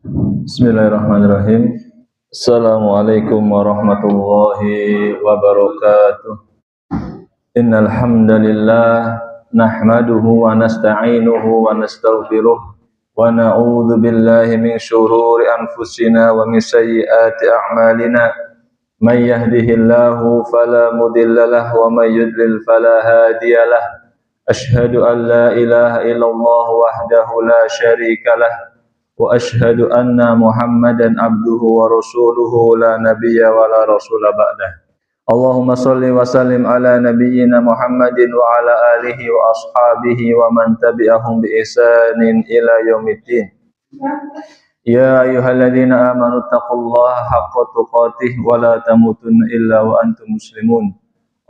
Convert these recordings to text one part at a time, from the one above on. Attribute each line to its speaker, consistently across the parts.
Speaker 1: Bismillahirrahmanirrahim. Assalamualaikum warahmatullahi wabarakatuh. Innal hamdalillah nahmaduhu wa nasta'inuhu wa nastaghfiruh wa na'udzu billahi min shururi anfusina wa min sayyiati a'malina. May yahdihillahu fala mudilla lahu wa may yudlil fala hadiyalah. Asyhadu an la ilaha illallah wahdahu la syarika lah. Wa asyhadu anna Muhammadan abduhu wa rasuluhu la nabiyya wa la rasula ba'dah. Allahumma shalli wa sallim ala nabiyyina Muhammadin wa ala alihi wa ashabihi wa man tabi'ahum bi ihsanin ila yaumiddin. Ya ayyuhalladzina amanu taqullaha haqqa tuqatih wa la tamutunna illa wa antum muslimun.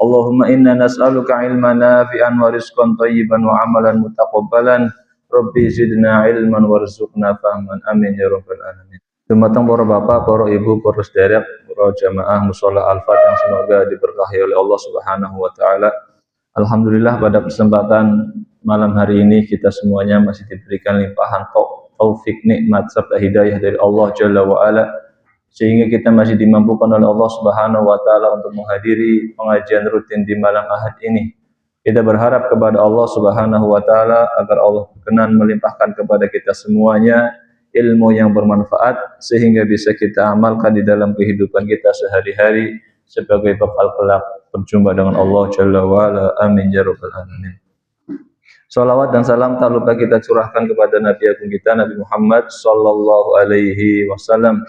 Speaker 1: Allahumma inna nas'aluka ilman nafi'an wa rizqan thayyiban wa amalan mutaqabbalan. Rabbi zidna ilman warzuqna fahman, amin ya rabbal alamin. Dumateng para bapak, para ibu, para sederek, para jamaah mushola Al-Fat yang semoga diberkahi oleh Allah Subhanahu wa taala. Alhamdulillah pada kesempatan malam hari ini kita semuanya masih diberikan limpahan taufik, nikmat serta hidayah dari Allah Jalla wa ala, sehingga kita masih dimampukan oleh Allah Subhanahu wa taala untuk menghadiri pengajian rutin di malam Ahad ini. Kita berharap kepada Allah Subhanahu wa taala agar Allah berkenan melimpahkan kepada kita semuanya ilmu yang bermanfaat sehingga bisa kita amalkan di dalam kehidupan kita sehari-hari sebagai bekal kelak berjumpa dengan Allah Jalla wa ala. Amin ya rabbal alamin. Salawat dan salam tak lupa kita curahkan kepada Nabi agung kita Nabi Muhammad sallallahu alaihi wasallam.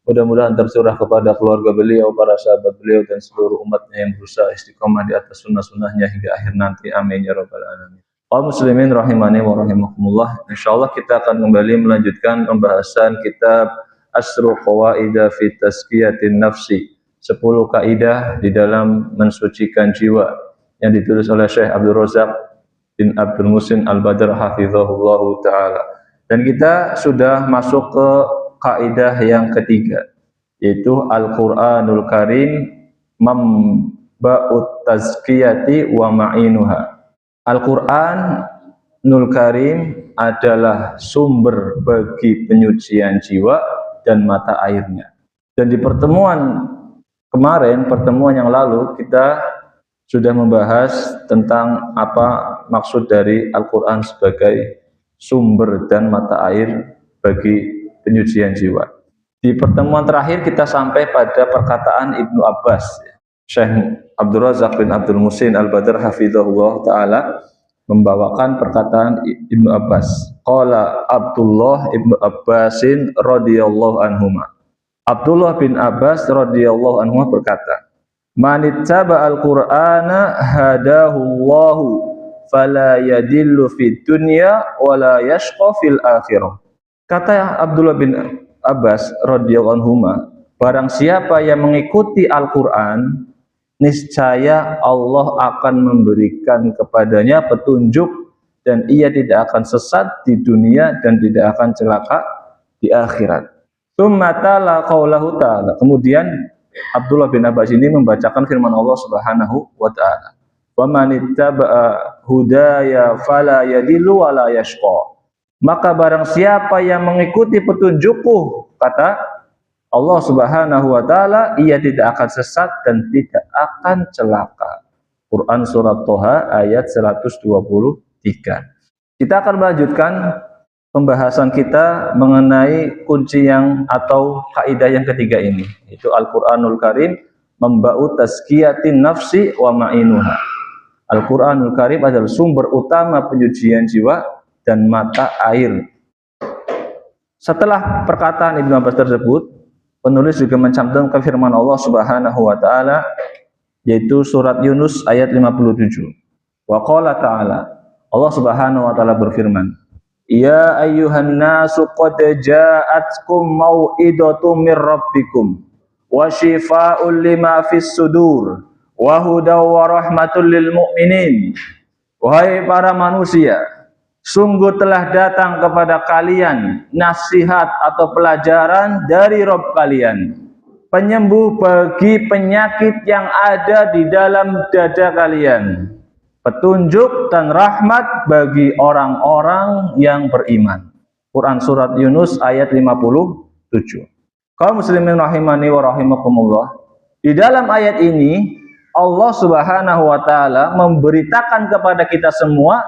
Speaker 1: Mudah-mudahan tercurah kepada keluarga beliau, para sahabat beliau, dan seluruh umatnya yang berusaha istiqomah di atas sunnah-sunnahnya hingga akhir nanti. Amin ya rabbal alamin. Kaum muslimin rahimani wa rahimakumullah. Insyaallah kita akan kembali melanjutkan pembahasan kitab Asru Qawaida fi Tazkiyatin Nafsi, 10 kaidah di dalam mensucikan jiwa, yang ditulis oleh Syekh Abdul Razak bin Abdul Muhsin Al-Badr hafizahullah taala. Dan kita sudah masuk ke kaidah yang ketiga, yaitu Al-Qur'anul Karim mamba'ut tazkiyati wa ma'inuha. Al-Qur'anul Karim adalah sumber bagi penyucian jiwa dan mata airnya. Dan di pertemuan kemarin, pertemuan yang lalu, kita sudah membahas tentang apa maksud dari Al-Qur'an sebagai sumber dan mata air bagi penyucian jiwa. Di pertemuan terakhir kita sampai pada perkataan Ibnu Abbas. Syekh Abdul Razak bin Abdul Muhsin Al-Badr hafizahullah taala membawakan perkataan Ibnu Abbas. Qala Abdullah Ibnu Abbasin radhiyallahu anhuma. Abdullah bin Abbas radhiyallahu anhuma berkata, "Man ittaba al-Qur'ana hadahu Allahu fala yadillu fid dunya wala yashqa fil akhirah." Kata Abdullah bin Abbas radhiyallahu anhu, barang siapa yang mengikuti Al-Qur'an, niscaya Allah akan memberikan kepadanya petunjuk dan ia tidak akan sesat di dunia dan tidak akan celaka di akhirat. Tsumma tala qaulahu ta'ala. Kemudian Abdullah bin Abbas ini membacakan firman Allah Subhanahu wa taala. Wa man ittaba'a hudaya fala yadillu wa la yashqa. Maka barang siapa yang mengikuti petunjukku, kata Allah Subhanahu wa taala, ia tidak akan sesat dan tidak akan celaka. Quran surat Toha ayat 123. Kita akan melanjutkan pembahasan kita mengenai kunci yang atau kaidah yang ketiga ini, yaitu Al-Qur'anul Karim memba'u tazkiyatin nafsi wa ma'inuha. Al-Qur'anul Karim adalah sumber utama penyucian jiwa dan mata air. Setelah perkataan Ibnu Abbas tersebut, penulis juga mencantumkan firman Allah Subhanahu wa taala, yaitu surat Yunus ayat 57. Wa qala ta'ala, Allah Subhanahu wa taala berfirman, "Ya ayyuhan nasu qad ja'atkum mau'idatum mir rabbikum wa shifaa'un lima fis sudur wa hudaw wa rahmatul lil mu'minin." Wahai para manusia, sungguh telah datang kepada kalian nasihat atau pelajaran dari Rabb kalian, penyembuh bagi penyakit yang ada di dalam dada kalian, petunjuk dan rahmat bagi orang-orang yang beriman. Quran surat Yunus ayat 57. Kaum muslimin rahimani wa rahimakumullah. Di dalam ayat ini Allah Subhanahu wa taala memberitakan kepada kita semua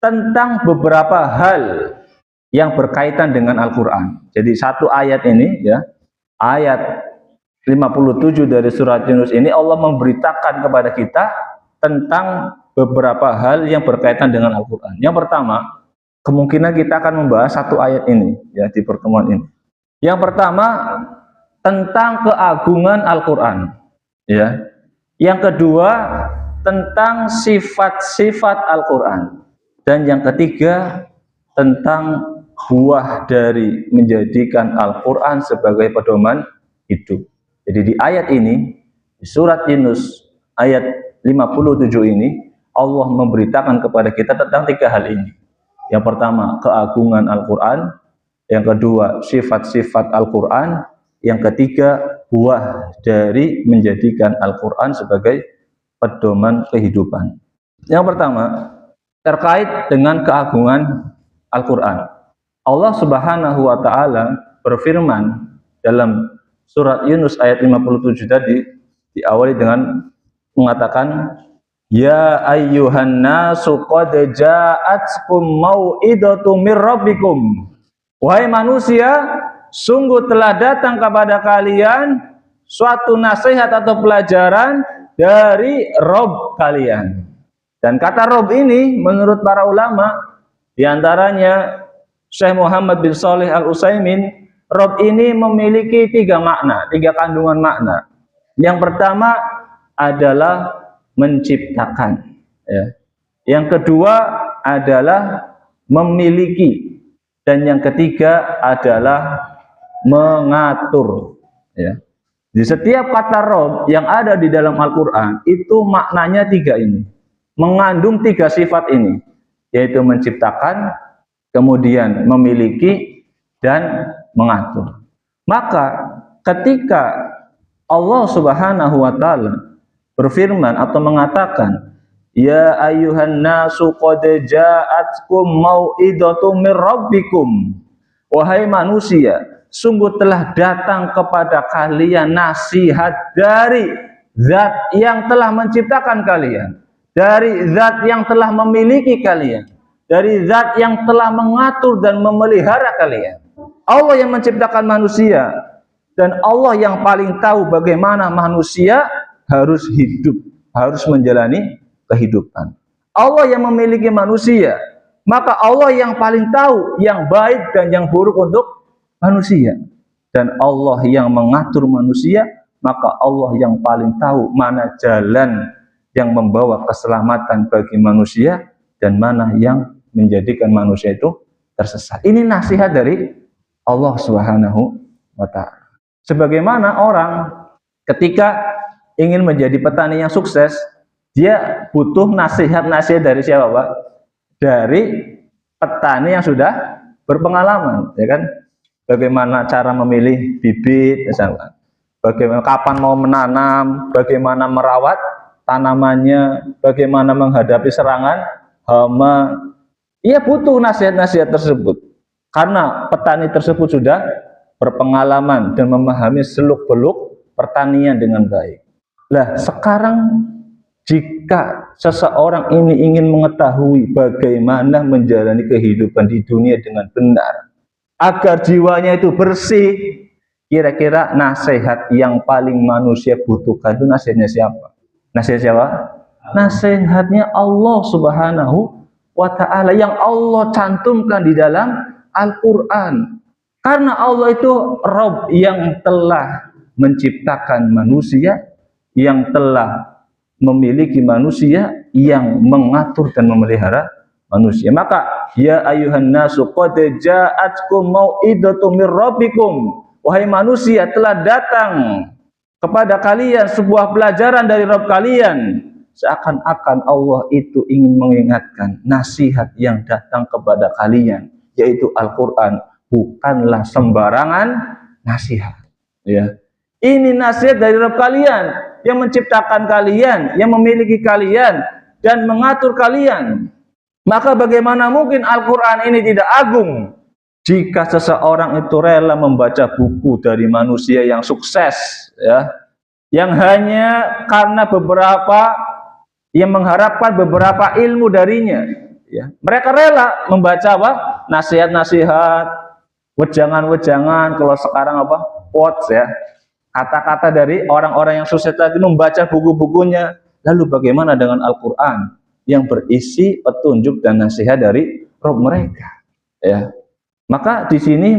Speaker 1: tentang beberapa hal yang berkaitan dengan Al-Qur'an. Jadi satu ayat ini ya, ayat 57 dari surat Yunus ini Allah memberitakan kepada kita tentang beberapa hal yang berkaitan dengan Al-Qur'an. Yang pertama, kemungkinan kita akan membahas satu ayat ini ya di pertemuan ini. Yang pertama tentang keagungan Al-Qur'an ya. Yang kedua tentang sifat-sifat Al-Qur'an. Dan yang ketiga tentang buah dari menjadikan Al-Qur'an sebagai pedoman hidup. Jadi di ayat ini, di surat Yunus ayat 57 ini, Allah memberitakan kepada kita tentang tiga hal ini. Yang pertama, keagungan Al-Qur'an. Yang kedua, sifat-sifat Al-Qur'an. Yang ketiga, buah dari menjadikan Al-Qur'an sebagai pedoman kehidupan. Yang pertama, terkait dengan keagungan Al-Qur'an. Allah Subhanahu wa taala berfirman dalam surat Yunus ayat 57 tadi, diawali dengan mengatakan, ya ayyuhan nasu qad ja'atkum mau'idatu mir rabbikum. Wahai manusia, sungguh telah datang kepada kalian suatu nasihat atau pelajaran dari Rabb kalian. Dan kata Rabb ini menurut para ulama, diantaranya Syekh Muhammad bin Shalih Al-Utsaimin, Rabb ini memiliki tiga makna, tiga kandungan makna. Yang pertama adalah menciptakan ya. Yang kedua adalah memiliki, dan yang ketiga adalah mengatur ya. Di setiap kata Rabb yang ada di dalam Al-Qur'an itu maknanya tiga ini, mengandung tiga sifat ini, yaitu menciptakan, kemudian memiliki, dan mengatur. Maka ketika Allah Subhanahu wa taala berfirman atau mengatakan, ya ayyuhan nasu qad ja'atkum mau'idatu mir rabbikum. Wahai manusia, sungguh telah datang kepada kalian nasihat dari Zat yang telah menciptakan kalian, dari Zat yang telah memiliki kalian, dari Zat yang telah mengatur dan memelihara kalian. Allah yang menciptakan manusia, dan Allah yang paling tahu bagaimana manusia harus hidup, harus menjalani kehidupan. Allah yang memiliki manusia, maka Allah yang paling tahu yang baik dan yang buruk untuk manusia. Dan Allah yang mengatur manusia, maka Allah yang paling tahu mana jalan yang membawa keselamatan bagi manusia dan mana yang menjadikan manusia itu tersesat. Ini nasihat dari Allah Subhanahu wa taala. Sebagaimana orang ketika ingin menjadi petani yang sukses, dia butuh nasihat-nasihat dari siapa, Pak? Dari petani yang sudah berpengalaman, ya kan? Bagaimana cara memilih bibit, misalnya. Bagaimana kapan mau menanam, bagaimana merawat tanamannya, bagaimana menghadapi serangan hama. Ia butuh nasihat-nasihat tersebut. Karena petani tersebut sudah berpengalaman dan memahami seluk-beluk pertanian dengan baik. Lah, sekarang jika seseorang ini ingin mengetahui bagaimana menjalani kehidupan di dunia dengan benar, agar jiwanya itu bersih, kira-kira nasihat yang paling manusia butuhkan itu nasihatnya siapa? Nasihat siapa? Nasihatnya Allah Subhanahu wa ta'ala, yang Allah cantumkan di dalam Al-Quran. Karena Allah itu Rabb yang telah menciptakan manusia, yang telah memiliki manusia, yang mengatur dan memelihara manusia. Maka ya ayuhan nasu qad ja'atkum mau'idatu mir rabbikum. Wahai manusia, telah datang kepada kalian sebuah pelajaran dari Rabb kalian. Seakan-akan Allah itu ingin mengingatkan nasihat yang datang kepada kalian, yaitu Al-Quran, bukanlah sembarangan nasihat. Ya, ini nasihat dari Rabb kalian yang menciptakan kalian, yang memiliki kalian dan mengatur kalian. Maka bagaimana mungkin Al-Quran ini tidak agung Jika seseorang itu rela membaca buku dari manusia yang sukses, ya, yang hanya karena yang mengharapkan beberapa ilmu darinya, ya, mereka rela membaca apa? Nasihat-nasihat, wejangan-wejangan, kalau sekarang apa? Quotes, ya, kata-kata dari orang-orang yang sukses tadi, membaca buku-bukunya. Lalu bagaimana dengan Al-Quran yang berisi petunjuk dan nasihat dari Rabb mereka, ya? Maka di sini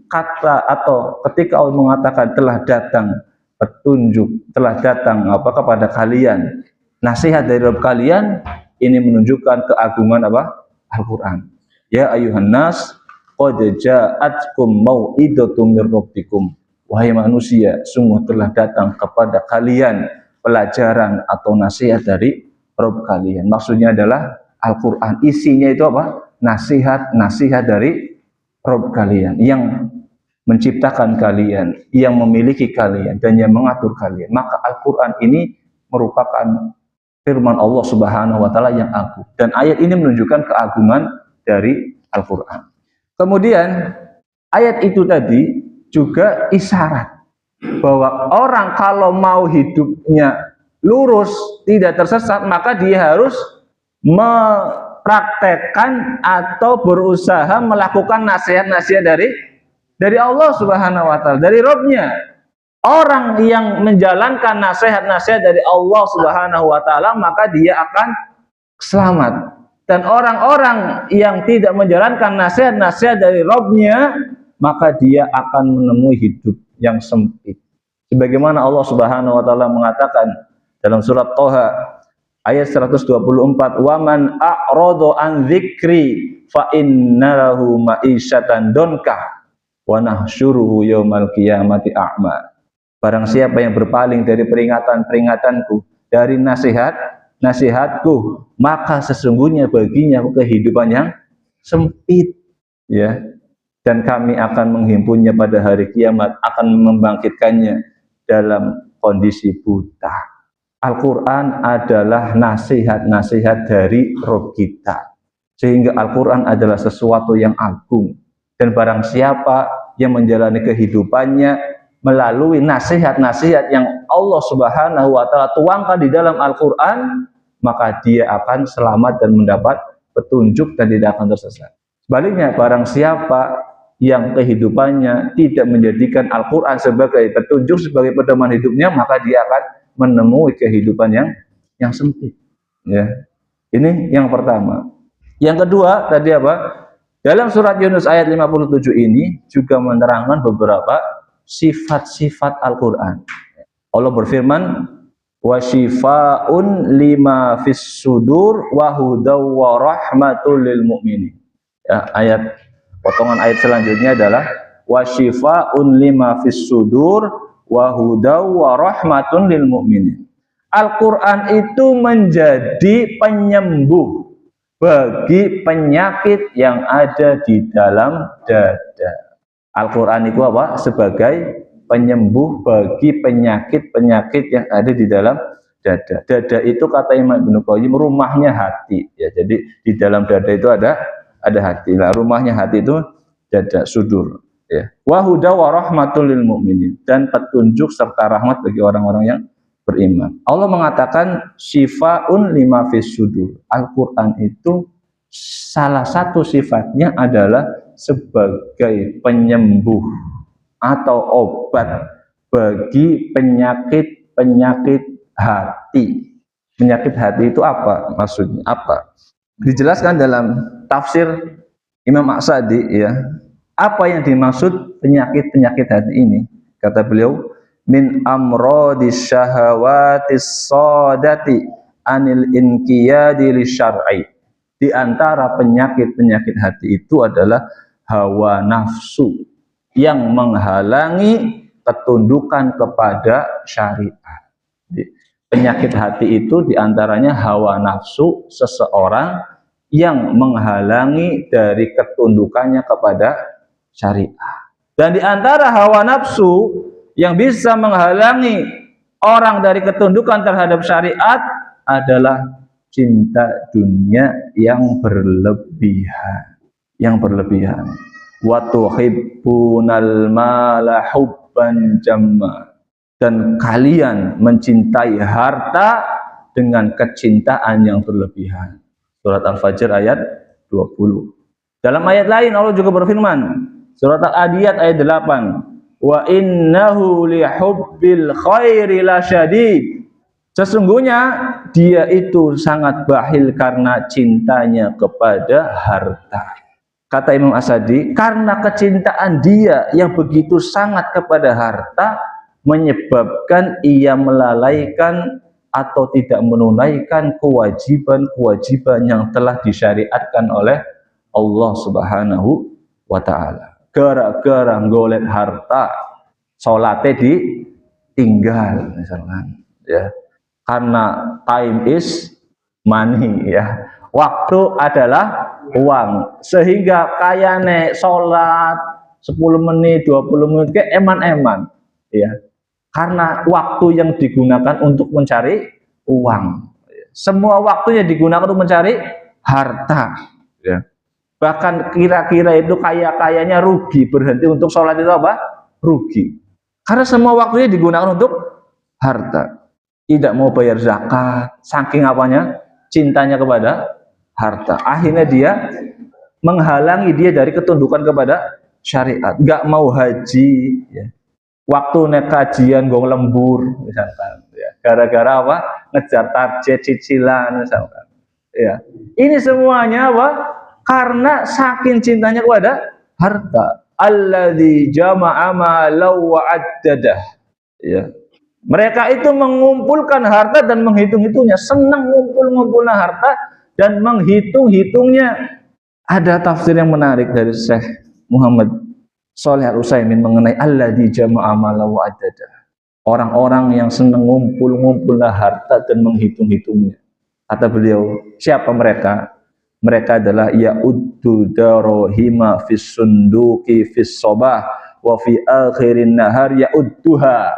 Speaker 1: kata atau ketika Allah mengatakan telah datang petunjuk, telah datang apa kepada kalian nasihat dari Rabb kalian, ini menunjukkan keagungan apa? Al-Quran. Ya ayuhan nas, qad ja'atkum mau'idatum mir rabbikum. Wahai manusia, sungguh telah datang kepada kalian pelajaran atau nasihat dari Rabb kalian. Maksudnya adalah Al-Quran. Isinya itu apa? Nasihat-nasihat dari Rabb kalian yang menciptakan kalian, yang memiliki kalian, dan yang mengatur kalian. Maka Al-Quran ini merupakan firman Allah Subhanahu wa Ta'ala yang agung, dan ayat ini menunjukkan keagungan dari Al-Quran. Kemudian ayat itu tadi juga isyarat bahwa orang kalau mau hidupnya lurus, tidak tersesat, maka dia harus praktekkan atau berusaha melakukan nasihat-nasihat dari Allah Subhanahu wa Ta'ala, dari Rabb-nya. Orang yang menjalankan nasihat-nasihat dari Allah Subhanahu wa Ta'ala, maka dia akan selamat. Dan orang-orang yang tidak menjalankan nasihat-nasihat dari Rabb-nya, maka dia akan menemui hidup yang sempit. Sebagaimana Allah Subhanahu wa Ta'ala mengatakan dalam surat Thaha ayat 124, waman a'radu an dzikri fa innalahu ma'isyatan donka wa nahsyuruhu yaumal qiyamati a'ma. Barang siapa yang berpaling dari peringatan-peringatanku, dari nasihatku, maka sesungguhnya baginya kehidupan yang sempit, ya, dan kami akan menghimpunnya pada hari kiamat, akan membangkitkannya dalam kondisi buta. Al-Quran adalah nasihat-nasihat dari Rabb kita, sehingga Al-Quran adalah sesuatu yang agung, dan barang siapa yang menjalani kehidupannya melalui nasihat-nasihat yang Allah Subhanahu wa Ta'ala tuangkan di dalam Al-Quran, maka dia akan selamat dan mendapat petunjuk dan tidak akan tersesat. Sebaliknya, barang siapa yang kehidupannya tidak menjadikan Al-Quran sebagai petunjuk, sebagai pedoman hidupnya, maka dia akan menemui kehidupan yang sempit, ya. Ini yang pertama. Yang kedua tadi apa? Dalam surat Yunus ayat 57 ini juga menerangkan beberapa sifat-sifat Al-Quran. Allah berfirman, wa shifaa'un lima fis sudur wa hudaw wa rahmatul lil mu'minin. Ya, potongan ayat selanjutnya adalah wa shifaa'un lima fis sudur wa hudaw wa rahmatun lil mu'minin. Al-Quran itu menjadi penyembuh bagi penyakit yang ada di dalam dada. Al-Quran itu apa? Sebagai penyembuh bagi penyakit-penyakit yang ada di dalam dada. Dada itu kata Imam Ibnu Qayyim rumahnya hati, ya. Jadi di dalam dada itu ada hati. Lah rumahnya hati itu dada, sudur. Ya. Wa huda wa rahmatul lil mu'minin, dan petunjuk serta rahmat bagi orang-orang yang beriman. Allah mengatakan syifaun lima fis sudur. Al-Quran itu salah satu sifatnya adalah sebagai penyembuh atau obat bagi penyakit hati. Penyakit hati itu apa? Maksudnya apa? Dijelaskan dalam tafsir Imam As-Sa'di, ya. Apa yang dimaksud penyakit-penyakit hati ini? Kata beliau, min amrodis syahawatis sodati anil inqiyadi li syar'i. Di antara penyakit-penyakit hati itu adalah hawa nafsu yang menghalangi ketundukan kepada syariat. Penyakit hati itu diantaranya hawa nafsu seseorang yang menghalangi dari ketundukannya kepada syariah. Dan di antara hawa nafsu yang bisa menghalangi orang dari ketundukan terhadap syariat adalah cinta dunia yang berlebihan. wa tuhibbunal mala hubban jamma, dan kalian mencintai harta dengan kecintaan yang berlebihan. Surat Al-Fajr ayat 20. Dalam ayat lain Allah juga berfirman, surat Al-Adiyat ayat 8, wa innahu lihubbil khairi lasyadid, sesungguhnya dia itu sangat bakhil karena cintanya kepada harta. Kata Imam As-Sadi, karena kecintaan dia yang begitu sangat kepada harta menyebabkan ia melalaikan atau tidak menunaikan kewajiban-kewajiban yang telah disyariatkan oleh Allah Subhanahu wa ta'ala. Gara-gara golek harta, sholatnya ditinggal misalkan, ya. Karena time is money, ya. Waktu adalah uang, sehingga kayane sholat 10 menit, 20 menit ke eman-eman, ya. Karena waktu yang digunakan untuk mencari uang, semua waktunya digunakan untuk mencari harta, ya. Bahkan kira-kira itu kaya-kayanya rugi berhenti untuk sholat itu apa? Rugi, karena semua waktunya digunakan untuk harta. Tidak mau bayar zakat, saking apanya? Cintanya kepada harta. Akhirnya dia menghalangi dia dari ketundukan kepada syariat. Gak mau haji, ya. Waktu nek kajian gong lembur misalkan, ya. Gara-gara apa? Ngejar target cicilan misalkan, ya. Ini semuanya apa? Karena saking cintanya kepada harta. Alladzi jama'a malan wa addadah, ya. Mereka itu mengumpulkan harta dan menghitung-hitungnya, senang ngumpul-ngumpulnya harta dan menghitung-hitungnya. Ada tafsir yang menarik dari Syekh Muhammad Shalih Al-Utsaimin mengenai alladzi jama'a malan wa addadah. Orang-orang yang senang ngumpul-ngumpulnya harta dan menghitung-hitungnya. Kata beliau, siapa mereka? Mereka adalah ya'uddu darahima fis sunduqi fis sabah wa fi akhirin nahar ya'udduha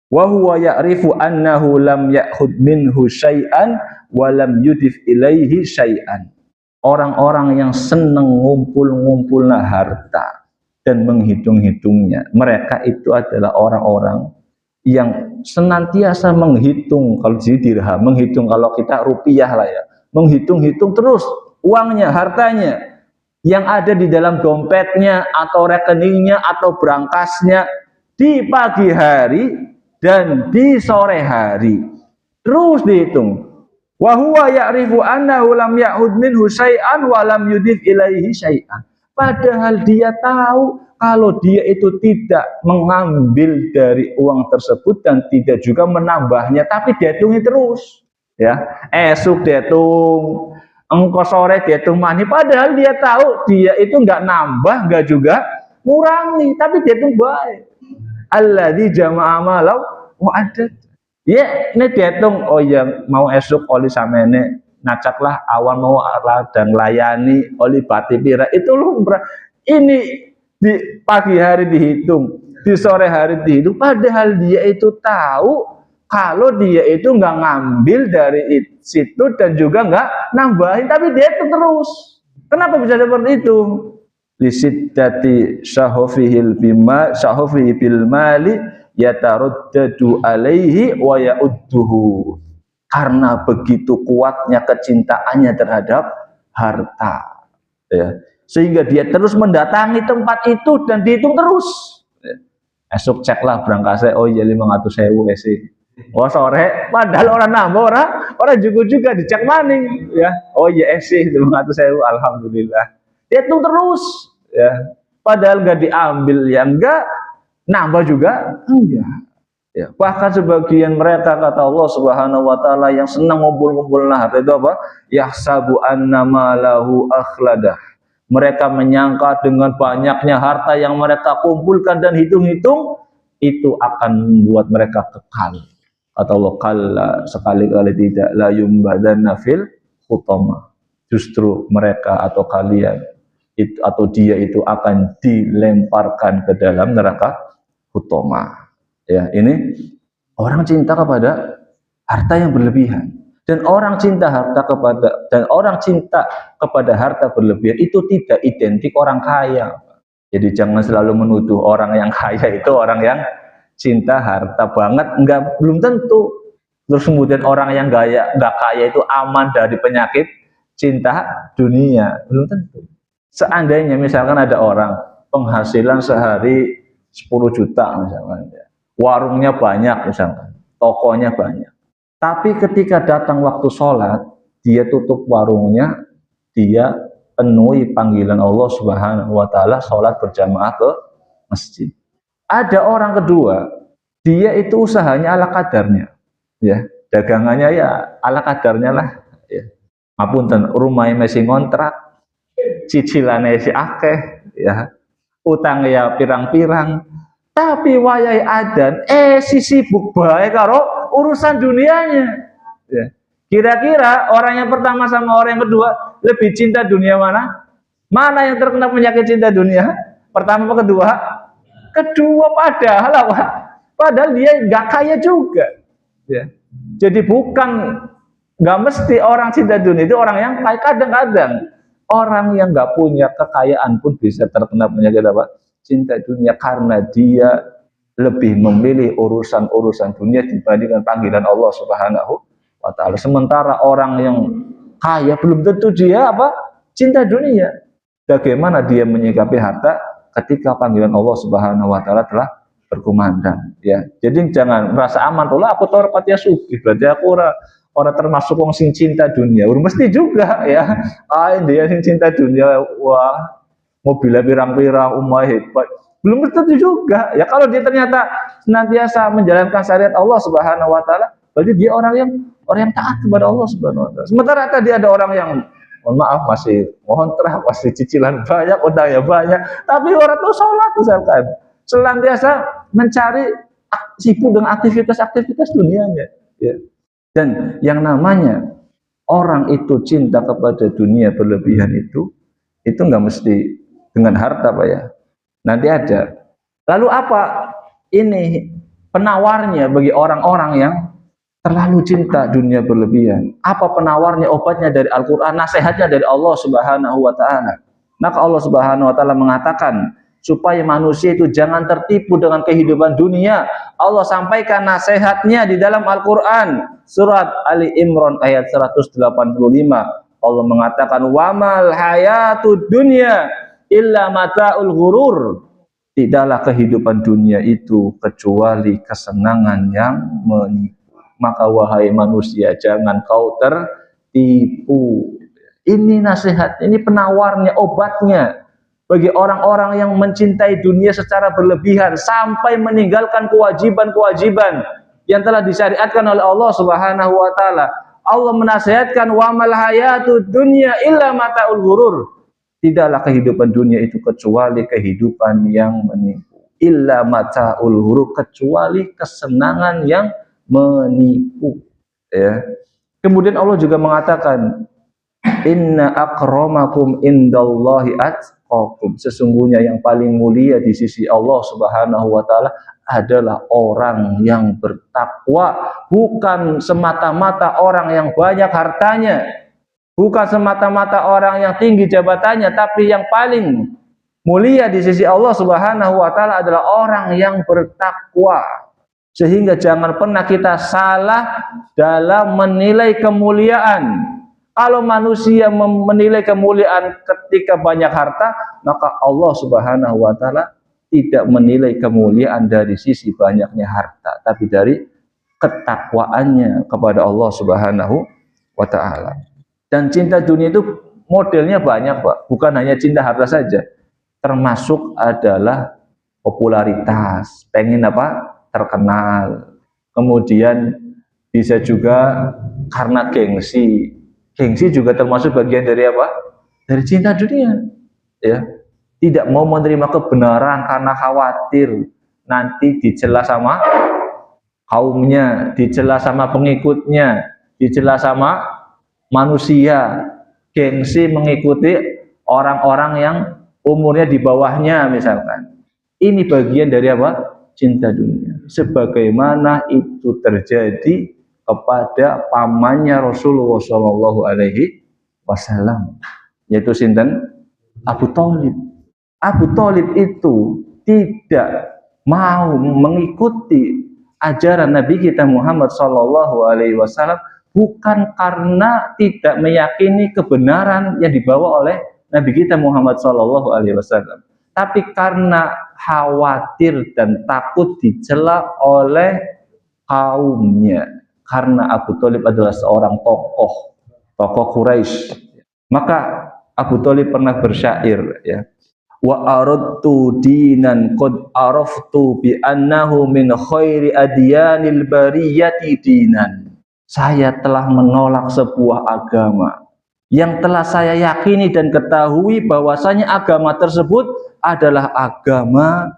Speaker 1: wa huwa ya'rifu annahu lam ya'khud minhu syai'an wa lam yudif ilaihi syai'an. Orang-orang yang senang ngumpul-ngumpulnya harta dan menghitung-hitungnya, mereka itu adalah orang-orang yang senantiasa menghitung, kalau di dirham, menghitung, kalau kita rupiah lah ya, menghitung-hitung terus uangnya, hartanya yang ada di dalam dompetnya atau rekeningnya atau berangkasnya di pagi hari dan di sore hari, terus dihitung. Wa huwa ya'rifu annahu lam ya'ud minhu syai'an wa lam yudif ilaihi syai'an. Padahal dia tahu kalau dia itu tidak mengambil dari uang tersebut dan tidak juga menambahnya, tapi dihitungi terus, ya. Esok dihitung, engko sore dihitung mani, padahal dia tahu dia itu nggak nambah, nggak juga ngurangi, tapi dihitung baik. Alladzi jama'a malan wa adad. Ya, ini dihitung, oh ya mau esok oli samene nacaklah awan mau dan layani oli bati pira, itu lumrah. Ini di pagi hari dihitung, di sore hari dihitung, padahal dia itu tahu kalau dia itu nggak ngambil dari situ dan juga nggak nambahin, tapi dia itu terus. Kenapa bisa seperti itu? Lisiddati syahofihil bima syahofihi bil mali yataruddadu alaihi wa ya'udduhu, karena begitu kuatnya kecintaannya terhadap harta, ya, sehingga dia terus mendatangi tempat itu dan dihitung terus, ya. Esok ceklah berangkasnya, oh iya 500.000 sih. Oh sore, padahal orang nambah, orang juga dicek maning, ya. Oh iya sih 500.000, alhamdulillah. Dihitung terus, ya. Padahal nggak diambil, ya enggak, nambah juga enggak, ya. Bahkan sebagian mereka, kata Allah Subhanahu wa taala, yang senang ngumpul-ngumpul harta itu apa? Yahsabu annama lahu akhladah. Mereka menyangka dengan banyaknya harta yang mereka kumpulkan dan hitung-hitung itu akan membuat mereka kekal. Kata Allah, kalla, sekali-kali tidak, la yumbadanna fil hutama. Justru mereka atau kalian itu, atau dia itu akan dilemparkan ke dalam neraka hutama. Ya, ini orang cinta kepada harta yang berlebihan. Dan orang cinta kepada harta berlebihan itu tidak identik orang kaya. Jadi jangan selalu menuduh orang yang kaya itu orang yang cinta harta banget, enggak, belum tentu. Terus kemudian orang yang enggak kaya itu aman dari penyakit cinta dunia, belum tentu. Seandainya misalkan ada orang penghasilan sehari 10 juta misalkan, warungnya banyak misalkan, tokonya banyak. Tapi ketika datang waktu sholat, dia tutup warungnya, dia penuhi panggilan Allah Subhanahu wa taala, sholat berjamaah ke masjid. Ada orang kedua, dia itu usahanya ala kadarnya, ya, dagangannya ya ala kadarnya lah, ya. Ngapunten, rumahnya masih ngontrak, cicilannya si akeh, ya, utang ya pirang-pirang, tapi wayai adan, si sibuk bae karo urusan dunianya, ya. Kira-kira orang yang pertama sama orang yang kedua lebih cinta dunia mana? Mana yang terkena penyakit cinta dunia? Pertama apa kedua? Kedua, padahal dia nggak kaya juga, ya. Jadi bukan, nggak mesti orang cinta dunia itu orang yang kaya. Kadang-kadang orang yang nggak punya kekayaan pun bisa terkena penyakit apa? Cinta dunia, karena dia lebih memilih urusan-urusan dunia dibandingkan panggilan Allah Subhanahu wa taala. Sementara orang yang kaya belum tentu dia apa? Cinta dunia. Bagaimana dia menyikapi harta ketika panggilan Allah Subhanahu wa taala telah berkumandang, ya. Jadi jangan merasa aman, lah aku tahu rapatnya sugih, berarti aku orang termasuk wong sing cinta dunia. Mesti juga, ya. Dia sing cinta dunia, wah, mobilnya pirang-pirang, umah hebat. Belum tentu juga, ya. Kalau dia ternyata senantiasa menjalankan syariat Allah Subhanahu wa taala, berarti dia orang yang taat kepada Allah Subhanahu wa taala. Sementara tadi ada orang yang, mohon maaf, masih ngontrak, masih cicilan banyak, utangnya banyak, tapi orang itu sholat misalkan, senantiasa mencari, sibuk dengan aktivitas-aktivitas dunianya, ya. Dan yang namanya orang itu cinta kepada dunia berlebihan itu nggak mesti dengan harta, Pak, ya. Nanti ada. Lalu apa ini penawarnya bagi orang-orang yang terlalu cinta dunia berlebihan? Apa penawarnya, obatnya dari Al-Quran, nasihatnya dari Allah Subhanahu wa taala? Maka Allah Subhanahu wa taala mengatakan supaya manusia itu jangan tertipu dengan kehidupan dunia. Allah sampaikan nasihatnya di dalam Al-Quran, surat Ali Imran ayat 185. Allah mengatakan, wamal hayatud dunya illa mata'ul ghurur. Tidaklah kehidupan dunia itu kecuali kesenangan yang menipu. Maka wahai manusia, jangan kau tertipu. Ini nasihat, ini penawarnya, obatnya bagi orang-orang yang mencintai dunia secara berlebihan sampai meninggalkan kewajiban-kewajiban yang telah disyariatkan oleh Allah Subhanahu wa taala. Allah menasihatkan, wa mal hayatud dunya illa mata'ul ghurur. Tidaklah kehidupan dunia itu kecuali kehidupan yang menipu. Illa mata'ul ghurur, kecuali kesenangan yang menipu, ya. Kemudian Allah juga mengatakan, inna akramakum indallahi atqakum. Sesungguhnya yang paling mulia di sisi Allah Subhanahu wa taala adalah orang yang bertakwa, bukan semata-mata orang yang banyak hartanya, bukan semata-mata orang yang tinggi jabatannya, tapi yang paling mulia di sisi Allah Subhanahu wa taala adalah orang yang bertakwa. Sehingga jangan pernah kita salah dalam menilai kemuliaan. Kalau manusia menilai kemuliaan ketika banyak harta, maka Allah Subhanahu wa taala tidak menilai kemuliaan dari sisi banyaknya harta, tapi dari ketakwaannya kepada Allah Subhanahu wa taala. Dan cinta dunia itu modelnya banyak, Pak. Bukan hanya cinta harta saja. Termasuk adalah popularitas, pengen apa? Terkenal. Kemudian bisa juga karena gengsi. Gengsi juga termasuk bagian dari apa? Dari cinta dunia, ya. Tidak mau menerima kebenaran karena khawatir nanti dicela sama kaumnya, dicela sama pengikutnya, dicela sama manusia. Gengsi mengikuti orang-orang yang umurnya di bawahnya misalkan. Ini bagian dari apa? Cinta dunia. Sebagaimana itu terjadi kepada pamannya Rasulullah Shallallahu Alaihi Wasallam, yaitu sinten? Abu Thalib. Abu Thalib itu tidak mau mengikuti ajaran Nabi kita Muhammad Shallallahu Alaihi Wasallam bukan karena tidak meyakini kebenaran yang dibawa oleh Nabi kita Muhammad Shallallahu Alaihi Wasallam, tapi karena khawatir dan takut dicela oleh kaumnya. Karena Abu Thalib adalah seorang tokoh Quraisy, maka Abu Thalib pernah bersyair, ya, wa aradtu dinan qad araftu bi annahu min khairi adyanil bariyati dinan. Saya telah menolak sebuah agama yang telah saya yakini dan ketahui bahwasanya agama tersebut adalah agama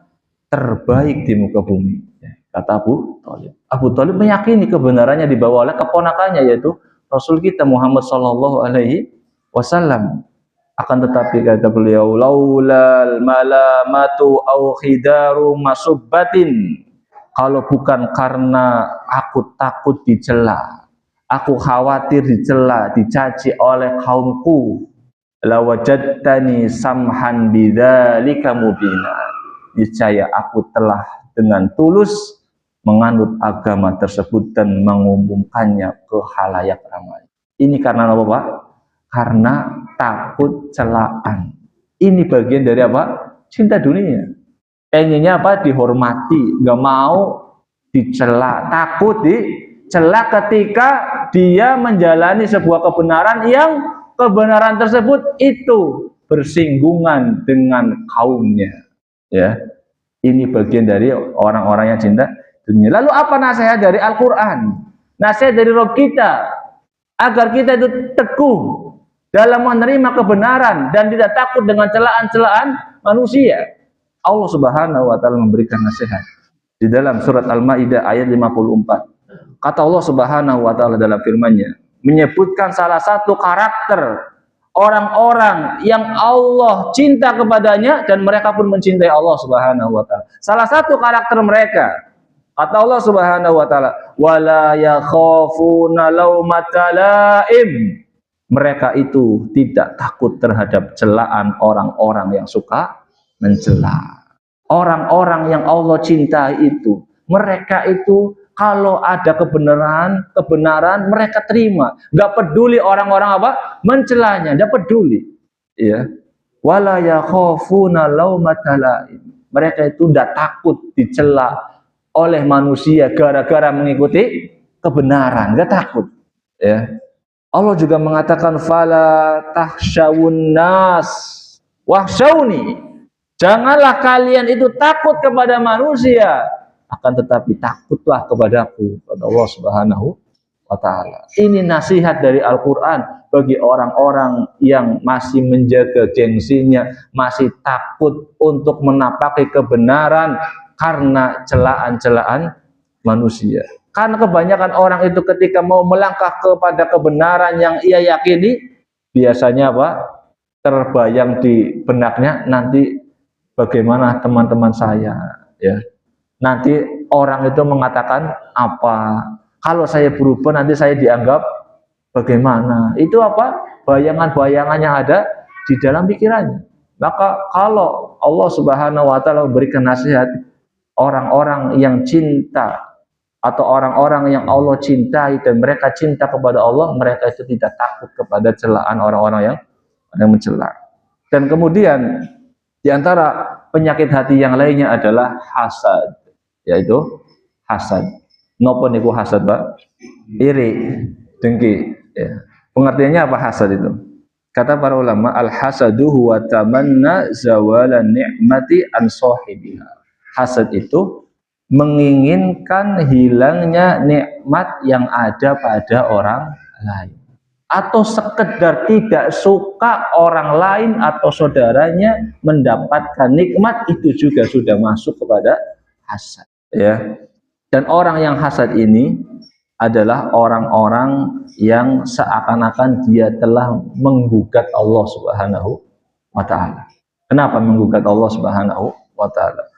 Speaker 1: terbaik di muka bumi, kata Abu Thalib. Abu Thalib meyakini kebenarannya dibawa oleh keponakannya, yaitu Rasul kita Muhammad Shallallahu Alaihi Wasallam. Akan tetapi kata beliau, laulal malamatu au khidaru masubbatin, kalau bukan karena aku takut dicela, aku khawatir dicela, dicaci oleh kaumku, lawajadtani samhan bidzalika mubina, niscaya aku telah dengan tulus menganut agama tersebut dan mengumumkannya ke khalayak ramai. Ini karena apa, Pak? Karena takut celaan. Ini bagian dari apa? Cinta dunia. Pengennya apa? Dihormati, nggak mau dicela, takut dicela ketika dia menjalani sebuah kebenaran yang kebenaran tersebut itu bersinggungan dengan kaumnya. Ya, ini bagian dari orang-orang yang cinta dunia. Lalu apa nasihat dari Al-Quran? Nasihat dari Rabb kita agar kita itu teguh dalam menerima kebenaran dan tidak takut dengan celaan-celaan manusia. Allah Subhanahu wa taala memberikan nasihat di dalam surat Al-Maidah ayat 54. Kata Allah Subhanahu wa taala dalam firman-Nya menyebutkan salah satu karakter orang-orang yang Allah cinta kepadanya dan mereka pun mencintai Allah Subhanahu wa taala. Salah satu karakter mereka, kata Allah Subhanahu wa taala, wala yakhafuna laumata laim. Mereka itu tidak takut terhadap celaan orang-orang yang suka mencela. Orang-orang yang Allah cintai itu, mereka itu kalau ada kebenaran mereka terima, nggak peduli orang-orang apa mencelanya, nggak peduli, ya. Wala yakhafuna laumata laim. Mereka itu nggak takut dicela oleh manusia gara-gara mengikuti kebenaran, nggak takut, ya. Allah juga mengatakan fala tahsyawun nas wahsyauni. Janganlah kalian itu takut kepada manusia, akan tetapi takutlah kepadaku, kata Allah Subhanahu wa taala. Ini nasihat dari Al-Qur'an bagi orang-orang yang masih menjaga gengsinya, masih takut untuk menapaki kebenaran karena celaan-celaan manusia. Karena kebanyakan orang itu ketika mau melangkah kepada kebenaran yang ia yakini, biasanya apa? Terbayang di benaknya, nanti bagaimana teman-teman saya, ya. Nanti orang itu mengatakan apa? Kalau saya berubah nanti saya dianggap bagaimana? Itu apa? Bayangan-bayangan yang ada di dalam pikirannya. Maka kalau Allah Subhanahu wa taala memberikan nasihat, orang-orang yang cinta atau orang-orang yang Allah cintai dan mereka cinta kepada Allah, mereka itu tidak takut kepada celaan orang-orang yang mencela. Dan kemudian di antara penyakit hati yang lainnya adalah hasad, yaitu hasad. Nopo niku hasad, Pak? Iri, dengki. Ya. Pengertiannya apa hasad itu? Kata para ulama, al hasadu huwa tamanna zawalan ni'mati an sahibiha. Hasad itu menginginkan hilangnya nikmat yang ada pada orang lain, atau sekedar tidak suka orang lain atau saudaranya mendapatkan nikmat, itu juga sudah masuk kepada hasad, ya. Dan orang yang hasad ini adalah orang-orang yang seakan-akan dia telah menggugat Allah Subhanahu wa taala. Kenapa menggugat Allah Subhanahu wa taala?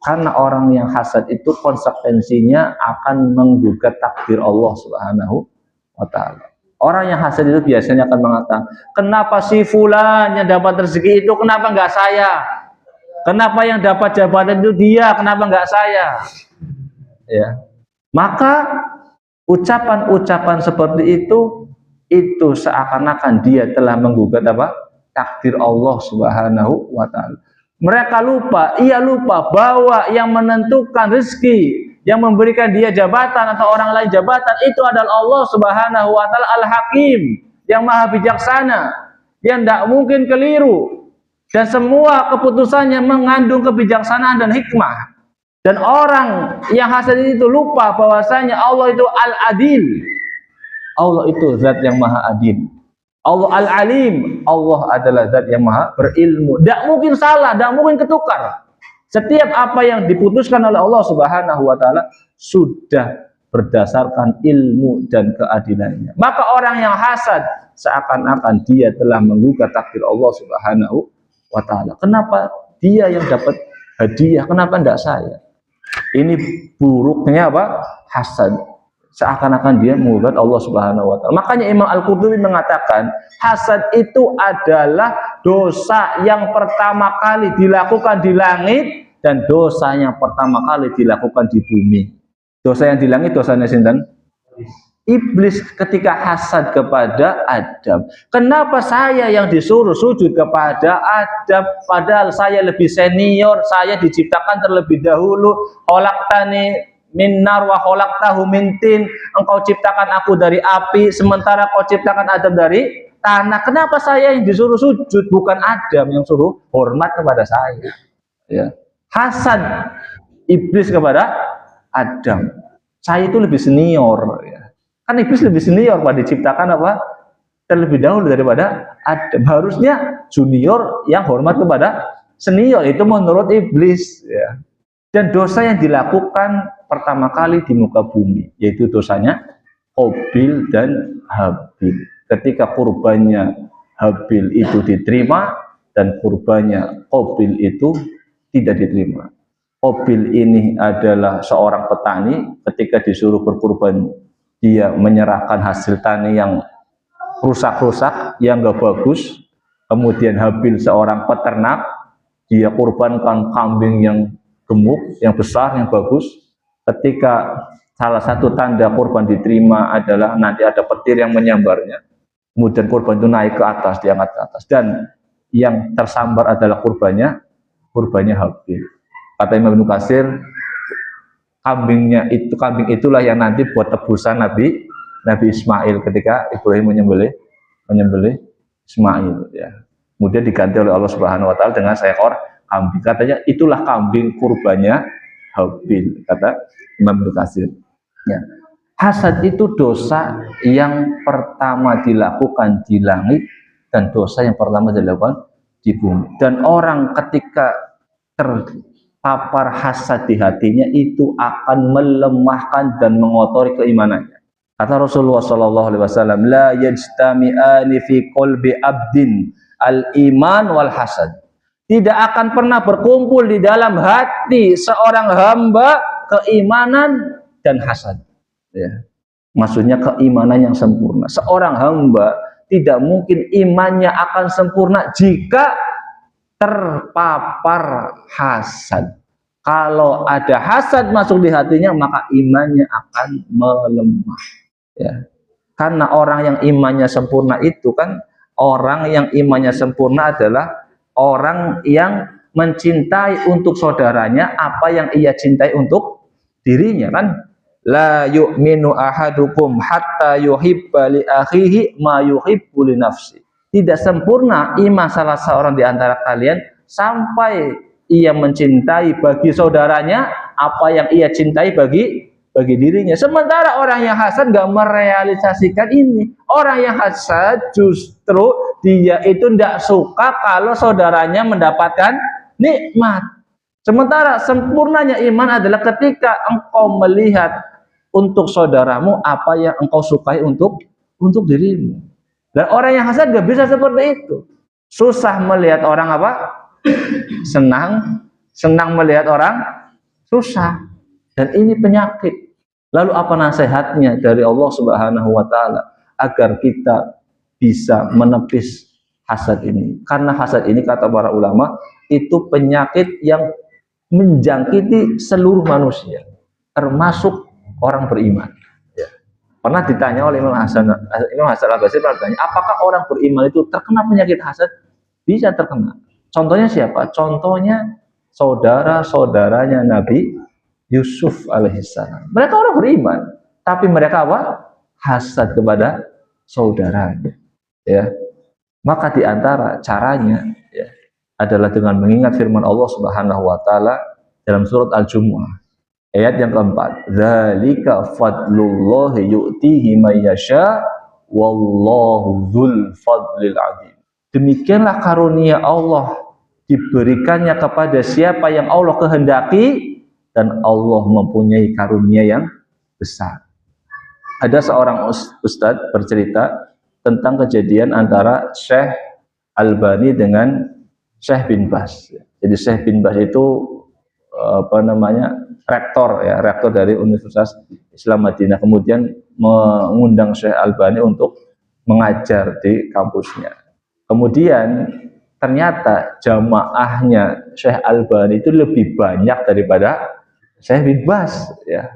Speaker 1: Karena orang yang hasad itu konsekuensinya akan menggugat takdir Allah Subhanahu wa taala. Orang yang hasad itu biasanya akan mengatakan, kenapa si fulan yang dapat rezeki itu, kenapa enggak saya? Kenapa yang dapat jabatan itu dia, kenapa enggak saya? Ya. Maka ucapan-ucapan seperti itu seakan-akan dia telah menggugat apa? Takdir Allah Subhanahu wa taala. Mereka lupa, ia lupa bahwa yang menentukan rezeki, yang memberikan dia jabatan atau orang lain jabatan itu adalah Allah Subhanahu wa taala Al-Hakim, yang Maha Bijaksana, yang tidak mungkin keliru dan semua keputusannya mengandung kebijaksanaan dan hikmah. Dan orang yang hasad itu lupa bahwasanya Allah itu Al-Adil. Allah itu zat yang maha adil. Allah Al-Alim. Allah adalah zat yang maha berilmu. Tidak mungkin salah, tidak mungkin ketukar. Setiap apa yang diputuskan oleh Allah Subhanahu wa taala sudah berdasarkan ilmu dan keadilannya. Maka orang yang hasad seakan-akan dia telah menggugat takdir Allah Subhanahu wa taala. Kenapa dia yang dapat hadiah, kenapa tidak saya? Ini buruknya apa? Hasad. Seakan-akan dia menggugat Allah Subhanahu wa taala. Makanya Imam Al-Qurtubi mengatakan, hasad itu adalah dosa yang pertama kali dilakukan di langit dan dosa yang pertama kali dilakukan di bumi. Dosa yang di langit dosanya sinten? Iblis ketika hasad kepada Adam. Kenapa saya yang disuruh sujud kepada Adam, padahal saya lebih senior, saya diciptakan terlebih dahulu. Khalaqtani min nar wa khalaqtahu min tin. Engkau ciptakan aku dari api, sementara kau ciptakan Adam dari tanah. Kenapa saya yang disuruh sujud, bukan Adam yang suruh hormat kepada saya? Ya. Hasad iblis kepada Adam. Saya itu lebih senior, ya. Kan iblis lebih senior, pada diciptakan apa? Terlebih dahulu daripada Adam. Harusnya junior yang hormat kepada senior, itu menurut iblis, ya. Dan dosa yang dilakukan pertama kali di muka bumi, yaitu dosanya Qabil dan Habil. Ketika kurbannya Habil itu diterima dan kurbannya Qabil itu tidak diterima. Qabil ini adalah seorang petani, ketika disuruh berkurban dia menyerahkan hasil tani yang rusak-rusak, yang gak bagus. Kemudian Habil seorang peternak, dia kurbankan kambing yang gemuk, yang besar, yang bagus. Ketika salah satu tanda kurban diterima adalah nanti ada petir yang menyambarnya, kemudian kurban itu naik ke atas, diangkat ke atas, dan yang tersambar adalah kurbannya Habil. Kata Imam Ibnu Katsir, kambing itulah yang nanti buat tebusan Nabi Ismail ketika Ibrahim menyembelih Ismail, ya. Kemudian diganti oleh Allah Subhanahu wa taala dengan seekor kambing. Katanya itulah kambing kurbannya Habil, kata Imam Ibnu Katsir. Ya. Hasad itu dosa yang pertama dilakukan di langit dan dosa yang pertama dilakukan di bumi. Dan orang ketika terpapar hasad di hatinya itu akan melemahkan dan mengotori keimanannya. Kata Rasulullah SAW, la yajtami'ani fi qalbi abdin al-iman wal hasad. Tidak akan pernah berkumpul di dalam hati seorang hamba keimanan dan hasad. Ya. Maksudnya keimanan yang sempurna. Seorang hamba tidak mungkin imannya akan sempurna jika terpapar hasad. Kalau ada hasad masuk di hatinya, maka imannya akan melemah. Ya. Karena orang yang imannya sempurna itu kan, orang yang imannya sempurna adalah orang yang mencintai untuk saudaranya apa yang ia cintai untuk dirinya, kan? La yu'minu ahadukum hatta yuhibba li akhihi ma yuhibbu li nafsi. Tidak sempurna iman salah seorang di antara kalian sampai ia mencintai bagi saudaranya apa yang ia cintai bagi dirinya. Sementara orang yang hasad nggak merealisasikan ini. Orang yang hasad justru dia itu tidak suka kalau saudaranya mendapatkan nikmat. Sementara sempurnanya iman adalah ketika engkau melihat untuk saudaramu apa yang engkau sukai untuk dirimu. Dan orang yang hasad nggak bisa seperti itu. Susah melihat orang apa? Senang melihat orang susah. Dan ini penyakit. Lalu apa nasihatnya dari Allah Subhanahu wa taala agar kita bisa menepis hasad ini. Karena hasad ini kata para ulama itu penyakit yang menjangkiti seluruh manusia, termasuk orang beriman. Ya. Pernah ditanya oleh Imam Hasan Al-Basri, apakah orang beriman itu terkena penyakit hasad? Bisa terkena. Contohnya siapa? Contohnya saudara-saudaranya Nabi Yusuf alaihissalam. Mereka orang beriman, tapi mereka apa? Hasad kepada saudaranya. Ya, maka diantara caranya ya, adalah dengan mengingat firman Allah Subhanahu Wa Taala dalam surat Al-Jumu'ah ayat yang keempat. Dzalika fadlullahi yu'tihi may yasha wallahu dzul fadlil adzim. Demikianlah karunia Allah diberikannya kepada siapa yang Allah kehendaki, dan Allah mempunyai karunia yang besar. Ada seorang ustadz bercerita tentang kejadian antara Syekh Albani dengan Syekh bin Baz. Jadi Syekh bin Baz itu rektor dari Universitas Islam Madinah, kemudian mengundang Syekh Albani untuk mengajar di kampusnya. Kemudian ternyata jamaahnya Syekh Albani itu lebih banyak daripada Syekh bin Baz ya.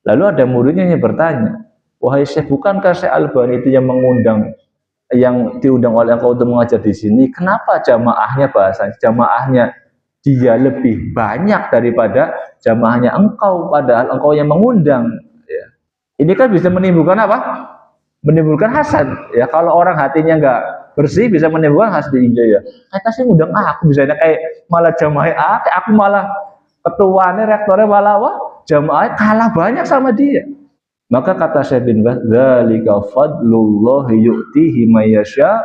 Speaker 1: Lalu ada muridnya yang bertanya, wahai Syekh, bukankah Syekh Albani itu yang diundang oleh engkau untuk mengajar di sini? Kenapa jamaahnya dia lebih banyak daripada jamaahnya engkau, padahal engkau yang mengundang? Ya. Ini kan bisa menimbulkan apa? Menimbulkan hasad. Ya, kalau orang hatinya nggak bersih bisa menimbulkan hasad ya. Kata sih ngundang aku, misalnya kayak malah jamaah aku malah ketuanya, rektornya malah jamaah kalah banyak sama dia. Maka kata Syekh bin Baz, dzalika fadlullahi yu'tihi may yasha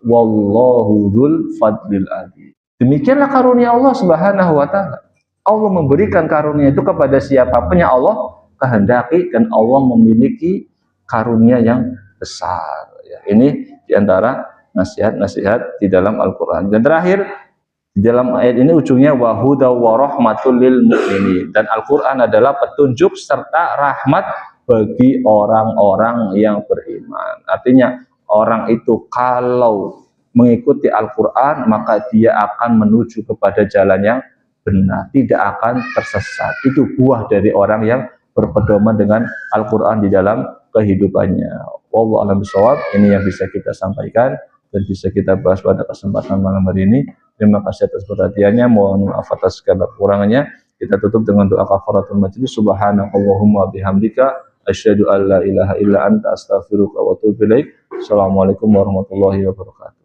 Speaker 1: wallahu dzul fadlil adzim. Demikianlah karunia Allah Subhanahu wa taala. Allah memberikan karunia itu kepada siapapun yang Allah kehendaki, dan Allah memiliki karunia yang besar. Ya, ini diantara nasihat-nasihat di dalam Al-Qur'an. Dan terakhir di dalam ayat ini ujungnya wahuda wa rahmatul lil mu'minin, dan Al-Qur'an adalah petunjuk serta rahmat bagi orang-orang yang beriman. Artinya orang itu kalau mengikuti Al-Qur'an maka dia akan menuju kepada jalan yang benar, tidak akan tersesat. Itu buah dari orang yang berpedoman dengan Al-Qur'an di dalam kehidupannya. Wallahu a'lam bishawab. Ini yang bisa kita sampaikan dan bisa kita bahas pada kesempatan malam hari ini. Terima kasih atas perhatiannya. Mohon maaf atas segala kekurangannya. Kita tutup dengan doa kafaratul majlis. Subhanakallahumma bihamdika asyhadu an la ilaha illa anta astaghfiruka wa atubu ilaik. Assalamualaikum warahmatullahi wabarakatuh.